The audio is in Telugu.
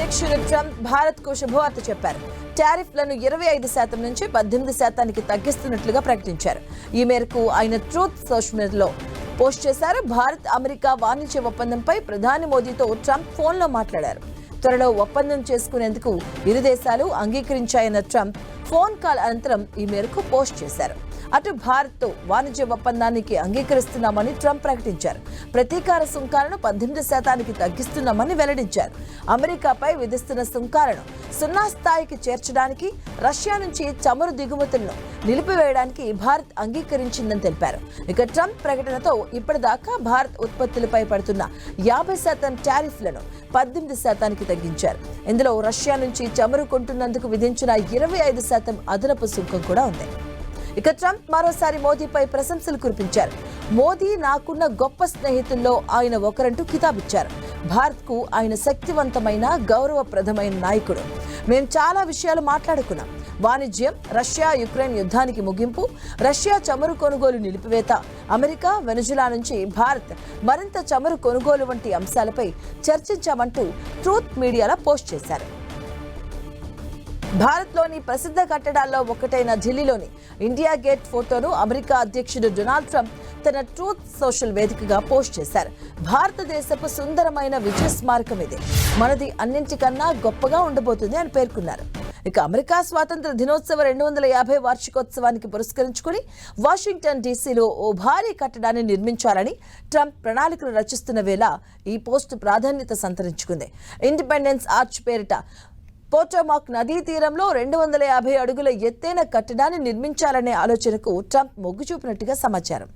అధ్యక్షుడు ట్రంప్ భారత్కు శుభవార్త చెప్పారు. టారిఫ్లను 25% నుంచి 18% తగ్గిస్తున్నట్లుగా ప్రకటించారు. ఈ మేరకు ఆయన ట్రూత్ సోషల్ మీడియాలో పోస్ట్ చేశారు. భారత్ అమెరికా వాణిజ్య ఒప్పందంపై ప్రధాని మోదీతో ట్రంప్ ఫోన్లో మాట్లాడారు. త్వరలో ఒప్పందం చేసుకునేందుకు ఇరు దేశాలు అంగీకరించాయన్న ట్రంప్ ఫోన్ కాల్ అనంతరం ఈ మేరకు పోస్ట్ చేశారు. అటు భారత్తో వాణిజ్య ఒప్పందానికి అంగీకరిస్తున్నామని ట్రంప్ ప్రకటించారు. ప్రతీకార సుంకాలను 18% తగ్గిస్తున్నామని వెల్లడించారు. అమెరికాపై విధిస్తున్న సుంకాలను 0 స్థాయికి చేర్చడానికి, రష్యా నుంచి చమురు దిగుమతులను నిలిపివేయడానికి భారత్ అంగీకరించిందని తెలిపారు. ఇక ట్రంప్ ప్రకటనతో ఇప్పటిదాకా భారత్ ఉత్పత్తులపై పడుతున్న 50% టారిఫ్లను 18%కి తగ్గించారు. ఇందులో రష్యా నుంచి చమురు కొంటున్నందుకు విధించిన 25% అదనపు సుంకం కూడా ఉంది. ఇక ట్రంప్ మరోసారి మోదీపై ప్రశంసలు కురిపించారు. మోదీ నాకున్న గొప్ప స్నేహితుల్లో ఆయన ఒకరంటూ కితాబిచ్చారు. భారత్కు ఆయన శక్తివంతమైన, గౌరవప్రదమైన నాయకుడు. మేం చాలా విషయాలు మాట్లాడుకున్నాం. వాణిజ్యం, రష్యా యుక్రెయిన్ యుద్ధానికి ముగింపు, రష్యా చమురు కొనుగోలు నిలిపివేత, అమెరికా వెనుజులా నుంచి భారత్ మరింత చమురు కొనుగోలు వంటి అంశాలపై చర్చించామంటూ ట్రూత్ మీడియాలో పోస్ట్ చేశారు. భారత్లోని ప్రసిద్ధ కట్టడాల్లో ఒకటైన ఢిల్లీలోని ఇండియా గేట్ ఫోటోను అమెరికా అధ్యక్షుడు డొనాల్డ్ ట్రంప్ తన ట్రూత్ సోషల్ వేదికగా పోస్ట్ చేశారు. భారతదేశపు సుందరమైన విజయ స్మారకం ఇది. మనది అన్నింటికన్నా గొప్పగా ఉండబోతుంది అని పేర్కొన్నారు. ఇక అమెరికా స్వాతంత్ర దినోత్సవ 250 వార్షికోత్సవానికి పురస్కరించుకుని వాషింగ్టన్ డీసీలో ఓ భారీ కట్టడాన్ని నిర్మించాలని ట్రంప్ ప్రణాళికలు రచిస్తున్న వేళ ఈ పోస్టు ప్రాధాన్యత సంతరించుకుంది. ఇండిపెండెన్స్ ఆర్చ్ పేరిట పోటోమాక్ నదీ తీరంలో 250 అడుగుల ఎత్తైన కట్టడాన్ని నిర్మించాలనే ఆలోచనకు ట్రంప్ మొగ్గు చూపినట్టుగా సమాచారం.